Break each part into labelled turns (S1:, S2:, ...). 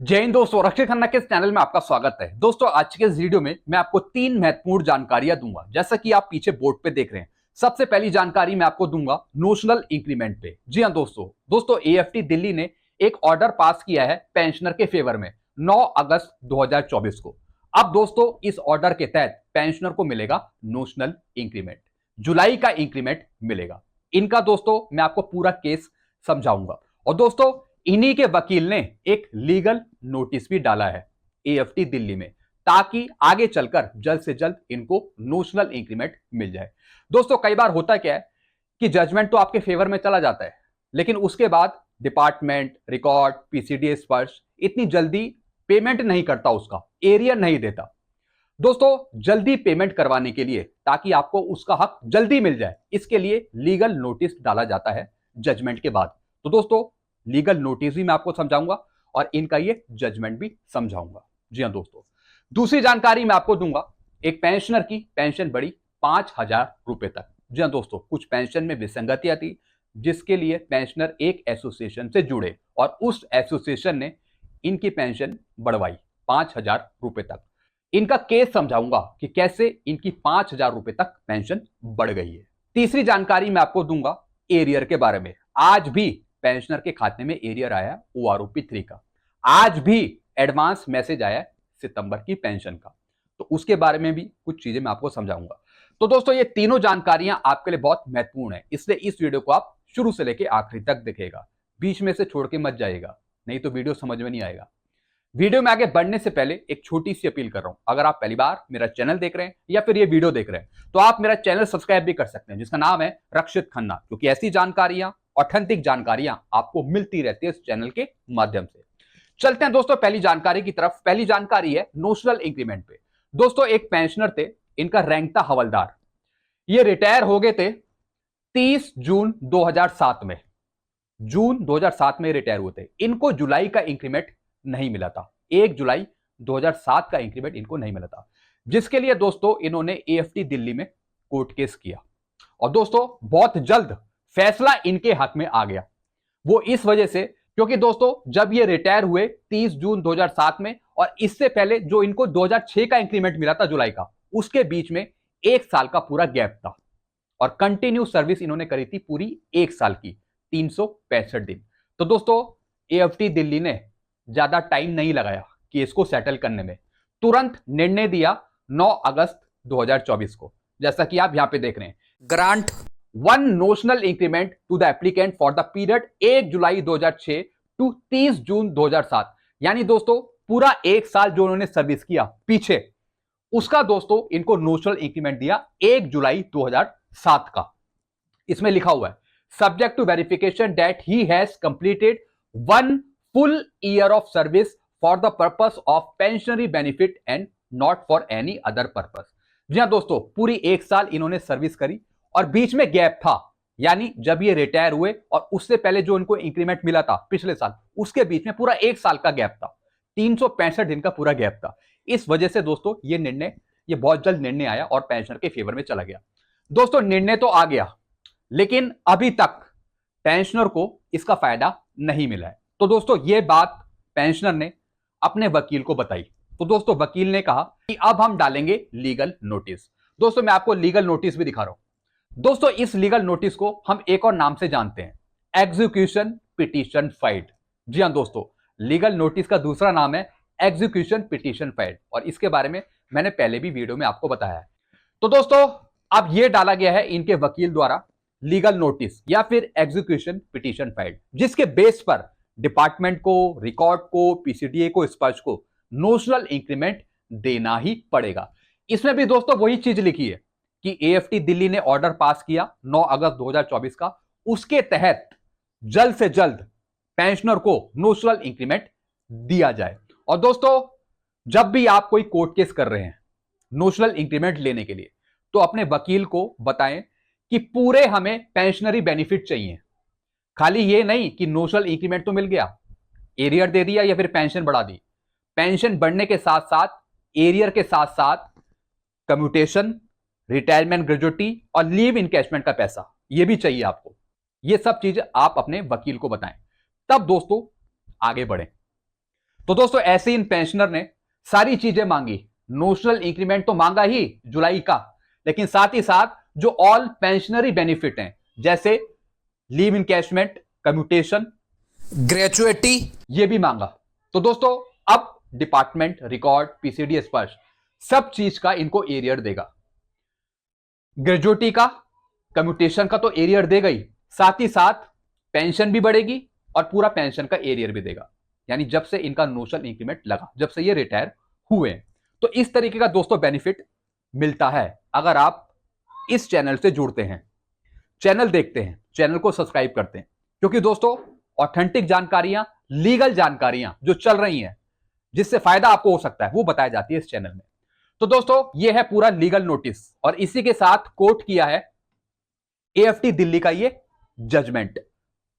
S1: जय हिंद दोस्तों, रक्षित खन्ना के इस चैनल में आपका स्वागत है। दोस्तों आज के इस वीडियो में मैं आपको तीन महत्वपूर्ण जानकारियां दूंगा, जैसा कि आप पीछे बोर्ड पे देख रहे हैं। सबसे पहली जानकारी मैं आपको दूंगा नोशनल इंक्रीमेंट पे। जी हां दोस्तों एएफटी दिल्ली ने एक ऑर्डर पास किया है पेंशनर के फेवर में 9 अगस्त 2024 को। अब दोस्तों इस ऑर्डर के तहत पेंशनर को मिलेगा नोशनल इंक्रीमेंट, जुलाई का इंक्रीमेंट मिलेगा इनका। दोस्तों मैं आपको पूरा केस समझाऊंगा और दोस्तों इन्हीं के वकील ने एक लीगल नोटिस भी डाला है एएफटी दिल्ली में, ताकि आगे चलकर जल्द से जल्द इनको नोशनल इंक्रीमेंट मिल जाए। दोस्तों कई बार होता क्या है कि जजमेंट तो आपके फेवर में चला जाता है, लेकिन उसके बाद डिपार्टमेंट, रिकॉर्ड, पीसीडीएस स्पर्श इतनी जल्दी पेमेंट नहीं करता, उसका एरियर नहीं देता। दोस्तों जल्दी पेमेंट करवाने के लिए, ताकि आपको उसका हक जल्दी मिल जाए, इसके लिए लीगल नोटिस डाला जाता है जजमेंट के बाद। तो दोस्तों लीगल नोटिस भी मैं आपको समझाऊंगा और इनका ये जजमेंट भी समझाऊंगा। जी हां दोस्तों, दूसरी जानकारी मैं आपको दूंगा, एक पेंशनर की पेंशन बढ़ी 5,000 रुपए तक। जी हां दोस्तों, कुछ पेंशन में विसंगतियां थी, जिसके लिए पेंशनर एक एसोसिएशन से जुड़े और उस एसोसिएशन ने इनकी पेंशन बढ़वाई 5,000 रुपए तक। इनका केस समझाऊंगा कि कैसे इनकी 5,000 रुपए तक पेंशन बढ़ गई है। तीसरी जानकारी मैं आपको दूंगा एरियर के बारे में। आज भी पेंशनर के खाते में एरियर आया है ओआरओपी 3 का, आज भी एडवांस मैसेज आया है सितंबर की पेंशन का, तो उसके बारे में भी कुछ चीजें मैं आपको समझाऊंगा। तो दोस्तों ये तीनों जानकारियां आपके लिए बहुत महत्वपूर्ण है, इसलिए इस वीडियो को आप शुरू से लेकर आखिरी तक देखेगा, बीच में से छोड़ के मत जाइएगा, नहीं तो वीडियो समझ में नहीं आएगा। वीडियो में आगे बढ़ने से पहले एक छोटी सी अपील कर रहा हूं, अगर आप पहली बार मेरा चैनल देख रहे हैं या फिर ये वीडियो देख रहे हैं तो आप मेरा चैनल सब्सक्राइब भी कर सकते हैं, जिसका नाम है रक्षित खन्ना, क्योंकि ऐसी जानकारियां, ऑथेंटिक जानकारियां आपको मिलती रहती है इस चैनल के माध्यम से। चलते हैं दोस्तों पहली जानकारी की तरफ। पहली जानकारी है नोशनल इंक्रीमेंट पे। दोस्तों एक पेंशनर थे, इनका रैंक था हवलदार। ये रिटायर हो गए थे 30 जून 2007 में। जून 2007 में रिटायर हुए थे। इनको जुलाई का इंक्रीमेंट नहीं मिला था, 1 जुलाई 2007 का इंक्रीमेंट इनको नहीं मिला था, जिसके लिए दोस्तों इन्होंने एएफटी दिल्ली में कोर्ट केस किया और दोस्तों बहुत जल्द फैसला इनके हक में आ गया। वो इस वजह से क्योंकि दोस्तों जब ये रिटायर हुए 30 जून 2007 में, और इससे पहले जो इनको 2006 का इंक्रीमेंट मिला था जुलाई का, उसके बीच में 1 साल का पूरा गैप था और कंटिन्यू सर्विस इन्होंने करी थी पूरी 1 साल की, 365 दिन। तो दोस्तों एएफटी दिल्ली ने ज्यादा टाइम नहीं लगाया केस को सेटल करने में, तुरंत निर्णय दिया 9 अगस्त 2024 को, जैसा कि आप यहां पे देख रहे हैं। Grant one notional increment to the applicant for the period 1 July 2006 to 30 June 2007। यानी दोस्तों पूरा 1 साल जो उन्होंने सर्विस किया पीछे, उसका दोस्तों इनको नोशनल इंक्रीमेंट दिया 1 जुलाई 2007 का। इसमें लिखा हुआ है subject to verification that he has completed 1 full year of service for the purpose of pensionary benefit and not for any other purpose। जी हां दोस्तों, पूरी 1 साल इन्होंने सर्विस करी और बीच में गैप था, यानी जब ये रिटायर हुए और उससे पहले जो इनको इंक्रीमेंट मिला था पिछले साल, उसके बीच में पूरा 1 साल का गैप था, 365 दिन का पूरा गैप था। इस वजह से दोस्तों ये निर्णय, ये बहुत जल्द निर्णय आया और पेंशनर के फेवर में चला गया। दोस्तों निर्णय तो आ गया, लेकिन अभी तक पेंशनर को इसका फायदा नहीं मिला है। तो दोस्तों ये बात पेंशनर ने अपने वकील को बताई, तो दोस्तों वकील ने कहा कि अब हम डालेंगे लीगल नोटिस। दोस्तों मैं आपको लीगल नोटिस भी दिखा रहा हूं। दोस्तों इस लीगल नोटिस को हम एक और नाम से जानते हैं, एग्जीक्यूशन पिटीशन फाइल्ड। जी हां दोस्तों, लीगल नोटिस का दूसरा नाम है एग्जीक्यूशन पिटीशन फाइल्ड, और इसके बारे में मैंने पहले भी वीडियो में आपको बताया है। तो दोस्तों अब यह डाला गया है इनके वकील द्वारा लीगल नोटिस या फिर एग्जीक्यूशन पिटीशन फाइल्ड, जिसके बेस पर डिपार्टमेंट को, रिकॉर्ड को, पीसीडीए को, स्पर्श को नोशनल इंक्रीमेंट देना ही पड़ेगा। इसमें भी दोस्तों वही चीज लिखी है कि एएफटी दिल्ली ने ऑर्डर पास किया 9 अगस्त 2024 का, उसके तहत जल्द से जल्द पेंशनर को नोशनल इंक्रीमेंट दिया जाए। और दोस्तों जब भी आप कोई कोर्ट केस कर रहे हैं नोशनल इंक्रीमेंट लेने के लिए, तो अपने वकील को बताएं कि पूरे हमें पेंशनरी बेनिफिट चाहिए, खाली ये नहीं कि नोशनल इंक्रीमेंट तो मिल गया, एरियर दे दिया या फिर पेंशन बढ़ा दी। पेंशन बढ़ने के साथ साथ, एरियर के साथ साथ कम्यूटेशन, रिटायरमेंट ग्रेजुटी और लीव इनकैशमेंट का पैसा, ये भी चाहिए आपको। ये सब चीजें आप अपने वकील को बताएं, तब दोस्तों आगे बढ़ें। तो दोस्तों ऐसे इन पेंशनर ने सारी चीजें मांगी। नोशनल इंक्रीमेंट तो मांगा ही जुलाई का, लेकिन साथ ही साथ जो ऑल पेंशनरी बेनिफिट हैं जैसे लीव इनकैशमेंट, कम्यूटेशन, ग्रेचुइटी, ये भी मांगा। तो दोस्तों अब डिपार्टमेंट रिकॉर्ड, पीसीडी स्पर्श सब चीज का इनको एरियर देगा। ग्रेजुएटी का, कम्यूटेशन का तो एरियर देगा ही, साथ ही साथ पेंशन भी बढ़ेगी और पूरा पेंशन का एरियर भी देगा। यानी जब से इनका नोशनल इंक्रीमेंट लगा, जब से ये रिटायर हुए, तो इस तरीके का दोस्तों बेनिफिट मिलता है अगर आप इस चैनल से जुड़ते हैं, चैनल देखते हैं, चैनल को सब्सक्राइब करते हैं। क्योंकि दोस्तों ऑथेंटिक जानकारियां, लीगल जानकारियां जो चल रही हैं, जिससे फायदा आपको हो सकता है, वो बताई जाती है इस चैनल में। तो दोस्तों ये है पूरा लीगल नोटिस और इसी के साथ कोट किया है एएफटी दिल्ली का ये जजमेंट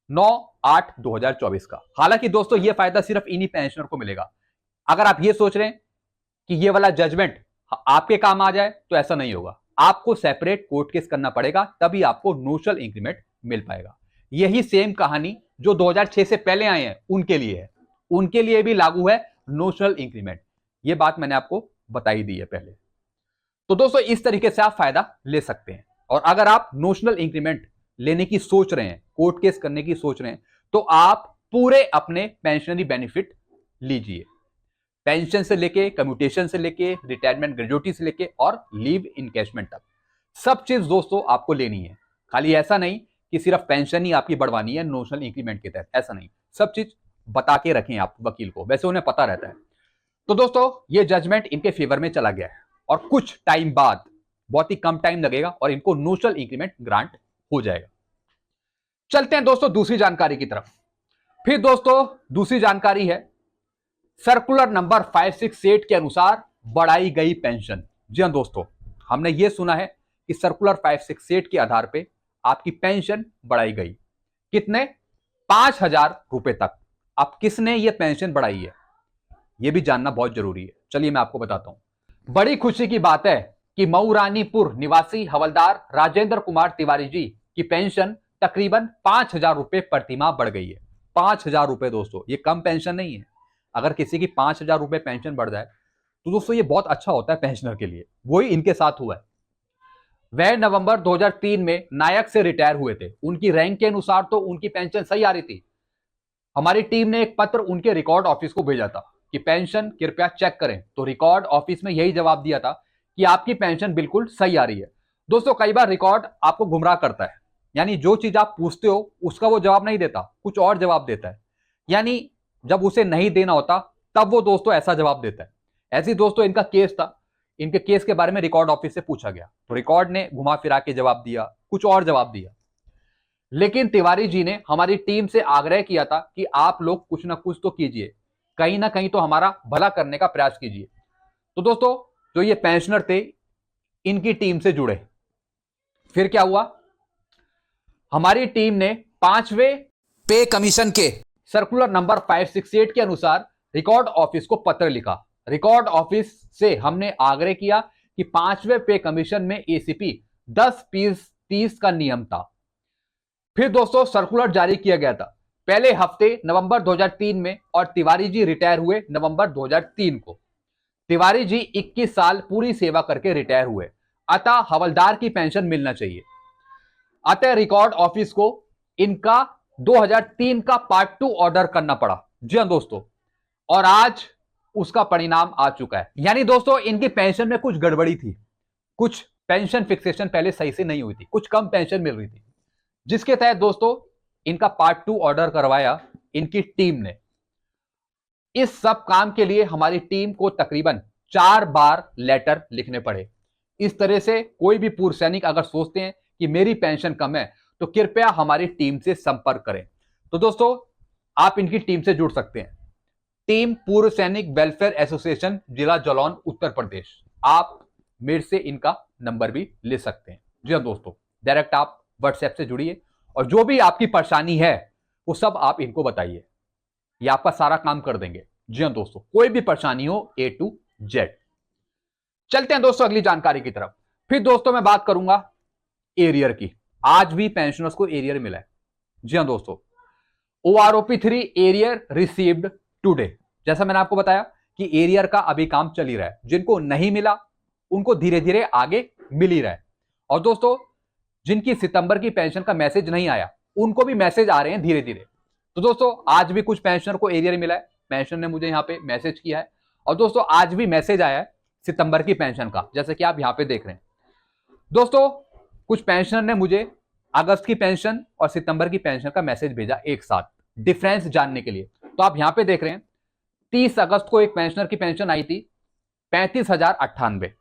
S1: 9/8/2024 का। हालांकि दोस्तों ये फायदा सिर्फ इन्हीं पेंशनर को मिलेगा। अगर आप ये सोच रहे हैं कि ये वाला जजमेंट आपके काम आ जाए, तो ऐसा नहीं होगा। आपको सेपरेट कोर्ट केस करना पड़ेगा, तभी आपको नोशनल इंक्रीमेंट मिल पाएगा। यही सेम कहानी जो 2006 से पहले आए हैं उनके लिए है, उनके लिए भी लागू है नोशनल इंक्रीमेंट। ये बात मैंने आपको बताई दी है पहले। तो दोस्तों इस तरीके से आप फायदा ले सकते हैं। और अगर आप नोशनल इंक्रीमेंट लेने की सोच रहे हैं, कोर्ट केस करने की सोच रहे हैं, तो आप पूरे अपने पेंशनरी बेनिफिट लीजिए, पेंशन से लेके, कम्यूटेशन से लेके, रिटायरमेंट ग्रेजुइटी से लेके और लीव इनकैशमेंट तक सब चीज दोस्तों आपको लेनी है। खाली ऐसा नहीं कि सिर्फ पेंशन ही आपकी बढ़वानी है नोशनल इंक्रीमेंट के तहत, ऐसा नहीं, सब चीज बता के रखें आप वकील को, वैसे उन्हें पता रहता है। तो दोस्तों ये जजमेंट इनके फेवर में चला गया है और कुछ टाइम बाद, बहुत ही कम टाइम लगेगा और इनको नोशनल इंक्रीमेंट ग्रांट हो जाएगा। चलते हैं दोस्तों दूसरी जानकारी की तरफ। फिर दोस्तों दूसरी जानकारी है सर्कुलर नंबर 568 के अनुसार बढ़ाई गई पेंशन। जी हां दोस्तों, हमने यह सुना है कि सर्कुलर 568 के आधार पे आपकी पेंशन बढ़ाई गई। कितने? 5,000 रुपए तक। अब किसने यह पेंशन बढ़ाई है, यह भी जानना बहुत जरूरी है। चलिए मैं आपको बताता हूं। बड़ी खुशी की बात है कि मऊरानीपुर निवासी हवलदार राजेंद्र कुमार तिवारी जी की पेंशन तकरीबन 5,000 रुपए प्रतिमाह बढ़ गई है। 5,000 रुपए दोस्तों, ये कम पेंशन नहीं है। अगर किसी की 5,000 रुपए पेंशन बढ़ जाए तो दोस्तों ये बहुत अच्छा होता है पेंशनर के लिए। वही इनके साथ हुआ है। वह नवंबर 2003 में नायक से रिटायर हुए थे। उनकी रैंक के अनुसार तो उनकी पेंशन सही आ रही थी। हमारी टीम ने एक पत्र उनके रिकॉर्ड ऑफिस को भेजा था कि पेंशन कृपया चेक करें, तो रिकॉर्ड ऑफिस में यही जवाब दिया था कि आपकी पेंशन बिल्कुल सही आ रही है। दोस्तों कई बार रिकॉर्ड आपको गुमराह करता है, यानी जो चीज आप पूछते हो उसका वो जवाब नहीं देता, कुछ और जवाब देता है। यानी जब उसे नहीं देना होता तब वो दोस्तों ऐसा जवाब देता है। ऐसे दोस्तों इनका केस था, इनके केस के बारे में रिकॉर्ड ऑफिस से पूछा गया तो रिकॉर्ड ने घुमा फिरा के जवाब दिया, कुछ और जवाब दिया। लेकिन तिवारी जी ने हमारी टीम से आग्रह किया था कि आप लोग कुछ ना कुछ तो कीजिए, कहीं ना कहीं तो हमारा भला करने का प्रयास कीजिए। तो दोस्तों जो ये पेंशनर थे इनकी टीम से जुड़े। फिर क्या हुआ, हमारी टीम ने 5वें पे कमीशन के सर्कुलर नंबर 568 के अनुसार रिकॉर्ड ऑफिस को पत्र लिखा। रिकॉर्ड ऑफिस से हमने आग्रह किया कि 5वें पे कमीशन में एसीपी 10% का नियम था। फिर दोस्तों सर्कुलर जारी किया गया था पहले हफ्ते नवंबर 2003 में और तिवारी जी रिटायर हुए नवंबर 2003 को। तिवारी जी 21 साल पूरी सेवा करके रिटायर हुए, अतः हवलदार की पेंशन मिलना चाहिए। अतः रिकॉर्ड ऑफिस को इनका 2003 का पार्ट 2 ऑर्डर करना पड़ा। जी हां दोस्तों, और आज उसका परिणाम आ चुका है। यानी दोस्तों इनकी पेंशन में कुछ गड़बड़ी थी, कुछ पेंशन फिक्सेशन पहले सही से नहीं हुई थी, कुछ कम पेंशन मिल रही थी, जिसके तहत दोस्तों इनका पार्ट 2 ऑर्डर करवाया इनकी टीम ने। इस सब काम के लिए हमारी टीम को तकरीबन 4 बार लेटर लिखने पड़े। इस तरह से कोई भी पूर्व सैनिक अगर सोचते हैं कि मेरी पेंशन कम है तो कृपया हमारी टीम से संपर्क करें। तो दोस्तों आप इनकी टीम से जुड़ सकते हैं। टीम पूर्व सैनिक वेलफेयर एसोसिएशन, जिला जालौन, उत्तर प्रदेश। आप मेरे से इनका नंबर भी ले सकते हैं। जी हाँ दोस्तों, डायरेक्ट आप व्हाट्सएप से जुड़िए और जो भी आपकी परेशानी है वो सब आप इनको बताइए, ये आपका सारा काम कर देंगे। जी हाँ दोस्तों, कोई भी परेशानी हो A to Z। चलते हैं दोस्तों अगली जानकारी की तरफ। फिर दोस्तों मैं बात करूंगा एरियर की। आज भी पेंशनर्स को एरियर मिला है। जी हां दोस्तों, OROP 3 एरियर रिसीव्ड टुडे। जैसा मैंने आपको बताया कि एरियर का अभी काम चल ही रहा है, जिनको नहीं मिला उनको धीरे धीरे आगे मिल ही रहा है। और दोस्तों जिनकी सितंबर की पेंशन का मैसेज नहीं आया उनको भी मैसेज आ रहे हैं धीरे धीरे। तो दोस्तों आज भी कुछ पेंशनर को एरियर मिला है, पेंशन ने मुझे यहाँ पे मैसेज किया है। और दोस्तों आज भी मैसेज आया है सितंबर की पेंशन का, जैसे कि आप यहाँ पे देख रहे हैं। दोस्तों कुछ पेंशनर ने मुझे अगस्त की पेंशन और सितंबर की पेंशन का मैसेज भेजा एक साथ, डिफरेंस जानने के लिए। तो आप यहाँ पे देख रहे हैं 30 अगस्त को एक पेंशनर की पेंशन आई थी 35,098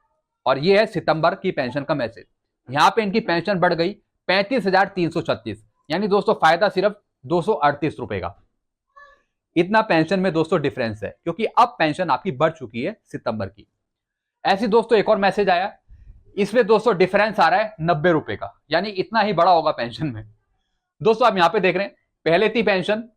S1: और ये है सितंबर की पेंशन का मैसेज। यहां पे इनकी पेंशन बढ़ गई 35,336, यानी दोस्तों फायदा सिर्फ 238 रुपए का। इतना पेंशन में दोस्तों डिफरेंस है, क्योंकि अब पेंशन आपकी बढ़ चुकी है सितंबर की। ऐसी दोस्तों एक और मैसेज आया, इसमें दोस्तों डिफरेंस आ रहा है 90 रुपए का, यानी इतना ही बड़ा होगा पेंशन में। दोस्तों आप यहां पे देख रहे हैं पहले थी पेंशन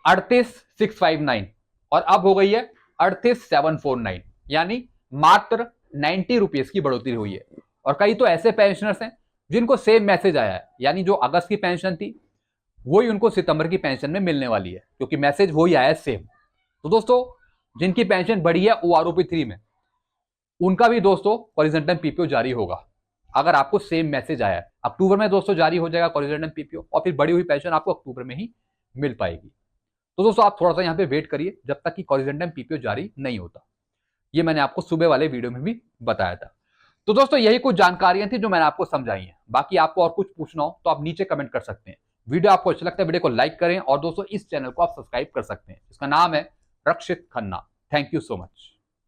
S1: 38,659 और अब हो गई है 38,749, यानी मात्र 90 रुपीज की बढ़ोतरी हुई है। और कई तो ऐसे पेंशनर्स हैं जिनको सेम मैसेज आया है, यानी जो अगस्त की पेंशन थी वही उनको सितंबर की पेंशन में मिलने वाली है, क्योंकि मैसेज वही आया है सेम। तो दोस्तों जिनकी पेंशन बढ़ी है ओआरओपी 3 में, उनका भी दोस्तों कॉरिजेंटम पीपीओ जारी होगा। अगर आपको सेम मैसेज आया है अक्टूबर में दोस्तों जारी हो जाएगा कॉरिजेंटम पीपीओ, और फिर बढ़ी हुई पेंशन आपको अक्टूबर में ही मिल पाएगी। तो दोस्तों आप थोड़ा सा यहाँ पे वेट करिए जब तक कि कॉरिजेंटम पीपीओ जारी नहीं होता। ये मैंने आपको सुबह वाले वीडियो में भी बताया था। तो दोस्तों यही कुछ जानकारियां थी जो मैंने आपको समझाई हैं। बाकी आपको और कुछ पूछना हो तो आप नीचे कमेंट कर सकते हैं। वीडियो आपको अच्छा लगता है वीडियो को लाइक करें, और दोस्तों इस चैनल को आप सब्सक्राइब कर सकते हैं, इसका नाम है Rakshit Khanna. Thank you so much.